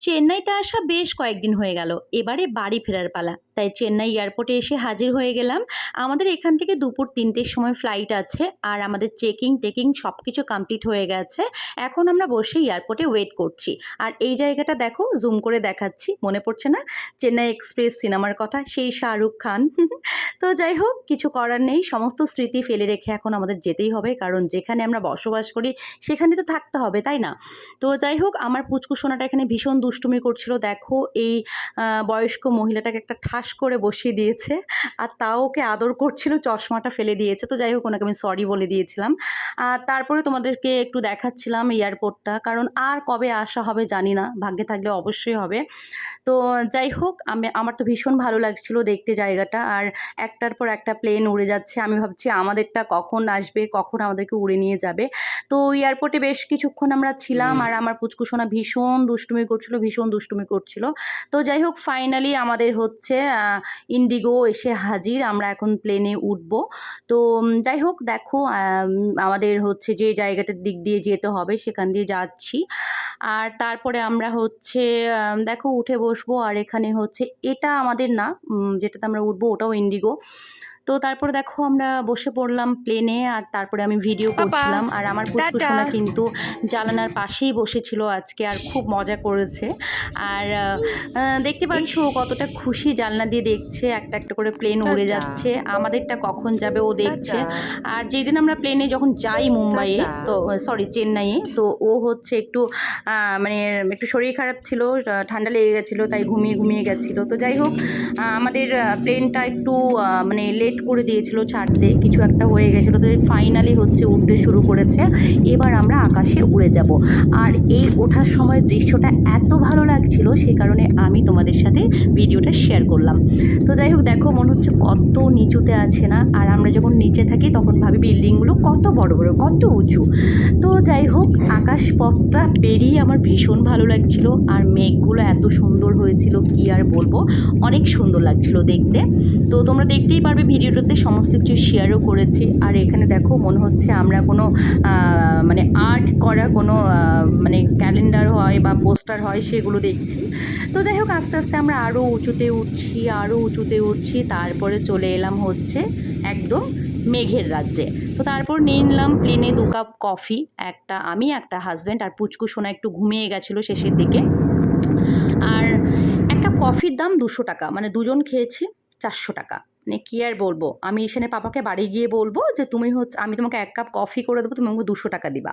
চেন্নাইতে আসা বেশ কয়েকদিন হয়ে গেল। এবারে বাড়ি ফেরার পালা। তাই চেন্নাই এয়ারপোর্টে এসে হাজির হয়ে গেলাম। আমাদের এখান থেকে দুপুর ৩টের সময় ফ্লাইট আছে। আর আমাদের চেকিং-টেকিং সবকিছু কমপ্লিট হয়ে গেছে। এখন আমরা বসে এয়ারপোর্টে ওয়েট করছি। আর এই জায়গাটা দেখো, জুম করে দেখাচ্ছি। মনে পড়ছে না? চেন্নাই এক্সপ্রেস সিনেমার কথা, সেই শাহরুখ খান। তো যাই হোক, কিছু করার নেই। সমস্ত স্মৃতি ফেলে রেখে এখন আমাদের যেতেই হবে। কারণ যেখানে আমরা বসবাস করি সেখানে তো থাকতে হবে, তাই না? তো যাই হোক, আমার পুচকু সোনাটা এখানে ভীষণ দুষ্টুমি করছিল। দেখো, এই বয়স্ক মহিলাটাকে একটা ঠাস করে বসিয়ে দিয়েছে। আর তাও ওকে আদর করছিল, চশমাটা ফেলে দিয়েছে। তো যাই হোক, ওনাকে আমি সরি বলে দিয়েছিলাম। আর তারপরে তোমাদেরকে একটু দেখাচ্ছিলাম এয়ারপোর্টটা। কারণ আর কবে আসা হবে জানি না। ভাগ্যে থাকলে অবশ্যই হবে। তো যাই হোক, আমার তো ভীষণ ভালো লাগছিল দেখতে জায়গাটা। আর একটার পর একটা প্লেন উড়ে যাচ্ছে। আমি ভাবছি আমাদেরটা কখন আসবে, কখন আমাদেরকে উড়ে নিয়ে যাবে। তো এয়ারপোর্টে বেশ কিছুক্ষণ আমরা ছিলাম। আর আমার পুচকু সোনা ভীষণ দুষ্টুমি করছিল, ভীষণ দুষ্টুমি করছিল। তো যাই হোক, ফাইনালি আমাদের হচ্ছে ইন্ডিগো এসে হাজির। আমরা এখন প্লেনে উঠবো। তো যাই হোক, দেখো, আমাদের হচ্ছে যে জায়গাটার দিক দিয়ে যেতে হবে সেখান দিয়ে যাচ্ছি। আর তারপরে আমরা হচ্ছে দেখো উঠে বসবো। আর এখানে হচ্ছে এটা আমাদের না, যেটাতে আমরা উঠবো ওটাও ইন্ডিগো। তো তারপরে দেখো আমরা বসে পড়লাম প্লেনে। আর তারপরে আমি ভিডিও পাপা করছিলাম। আর আমার পুচকু টাটা। সোনা কিন্তু জানালার পাশেই বসেছিল আজকে, আর খুব মজা করেছে। আর দেখতে পাচ্ছ ও কতটা খুশি, জানলা দিয়ে দেখছে একটা একটা করে প্লেন উড়ে টাটা যাচ্ছে। আমাদেরটা কখন যাবে ও দেখছে। টাটা আর যেদিন আমরা প্লেনে যখন যাই মুম্বাইয়ে, টাটা। তো সরি চেন্নাইয়ে, তো ও হচ্ছে একটু মানে একটু শরীর খারাপ ছিল, ঠান্ডা লেগে গেছিলো, তাই ঘুমিয়ে ঘুমিয়ে গেছিলো। তো যাই হোক, আমাদের প্লেনটা একটু মানে লেট করে দিয়েছিল ছাড়তে, কিছু একটা হয়ে গেছিলো। তো ফাইনালি হচ্ছে উঠতে শুরু করেছে। এবার আমরা আকাশে উড়ে যাব। আর এই ওঠার সময় দৃশ্যটা এত ভালো লাগছিল, সে কারণে আমি তোমাদের সাথে ভিডিওটা শেয়ার করলাম। তো যাই হোক, দেখো মনে হচ্ছে কত নিচুতে আছে না। আর আমরা যখন নিচে থাকি তখন ভাবি বিল্ডিংগুলো কত বড় বড়, কত উঁচু। তো যাই হোক, আকাশপথটা পেরিয়ে আমার ভীষণ ভালো লাগছিল। আর মেঘগুলো এত সুন্দর হয়েছিল, কি আর বলবো, অনেক সুন্দর লাগছিল দেখতে। তো তোমরা দেখতেই পারবে ভিডিওটাতে, সমস্ত কিছু শেয়ারও করেছি। আর এখানে দেখো মনে হচ্ছে আমরা কোনো মানে আর্ট করা কোনো মানে ক্যালেন্ডার হয় বা পোস্টার হয় সেগুলো দেখছি। তো যাই হোক, আস্তে আস্তে আমরা আরও উঁচুতে উঠছি, আরও উঁচুতে উঠছি। তারপরে চলে এলাম হচ্ছে একদম মেঘের রাজ্যে। তো তারপর নিয়ে নিলাম প্লেনে 2 কাপ কফি, একটা আমি, একটা হাজব্যান্ড। আর পুচকু সোনা একটু ঘুমিয়ে গেছিলো শেষের দিকে। আর এক কাপ কফির দাম 200 টাকা, মানে দুজন খেয়েছি 400 টাকা। মানে কী আর বলবো, আমি এখানে পাপাকে বাড়ি গিয়ে বলবো যে তুমি হচ্ছে, আমি তোমাকে 1 কাপ কফি করে দেবো, তুমি আমাকে 200 টাকা দিবা।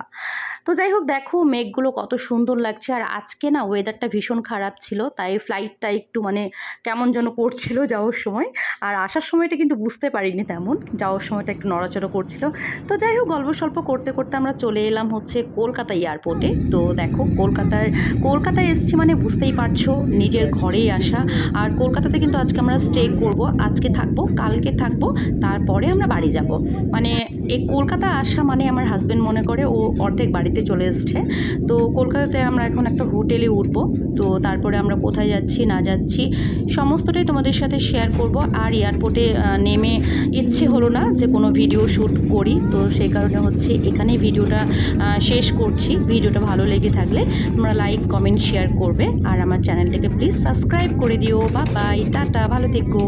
তো যাই হোক, দেখো মেঘগুলো কত সুন্দর লাগছে। আর আজকে না ওয়েদারটা ভীষণ খারাপ ছিল, তাই ফ্লাইটটা একটু মানে কেমন যেন করছিল যাওয়ার সময়। আর আসার সময়টা কিন্তু বুঝতে পারিনি তেমন, যাওয়ার সময়টা একটু নড়াচড়া করছিল। তো যাই হোক, গল্প সল্প করতে করতে আমরা চলে এলাম হচ্ছে কলকাতা এয়ারপোর্টে। তো দেখো, কলকাতায় এসছি মানে বুঝতেই পারছো, নিজের ঘরেই আসা। আর কলকাতাতে কিন্তু আজকে আমরা স্টে করব, আজকে থাকবো, কালকে থাকবো, তারপরে আমরা বাড়ি যাব। মানে এই কলকাতা আসা মানে আমার হাজব্যান্ড মনে করে ও অর্ধেক বাড়িতে চলে এসছে। তো কলকাতাতে আমরা এখন একটা হোটেলে উঠবো। তো তারপরে আমরা কোথায় যাচ্ছি না যাচ্ছি সমস্তটাই তোমাদের সাথে শেয়ার করব। আর এয়ারপোর্টে নেমে ইচ্ছে হলো না যে কোনো ভিডিও শ্যুট করি, তো সেই কারণে হচ্ছে এখানেই ভিডিওটা শেষ করছি। ভিডিওটা ভালো লেগে থাকলে তোমরা লাইক, কমেন্ট, শেয়ার করবে। আর আমার চ্যানেলটাকে প্লিজ সাবস্ক্রাইব করে দিও। বাই বাই, টাটা, ভালো থেকো।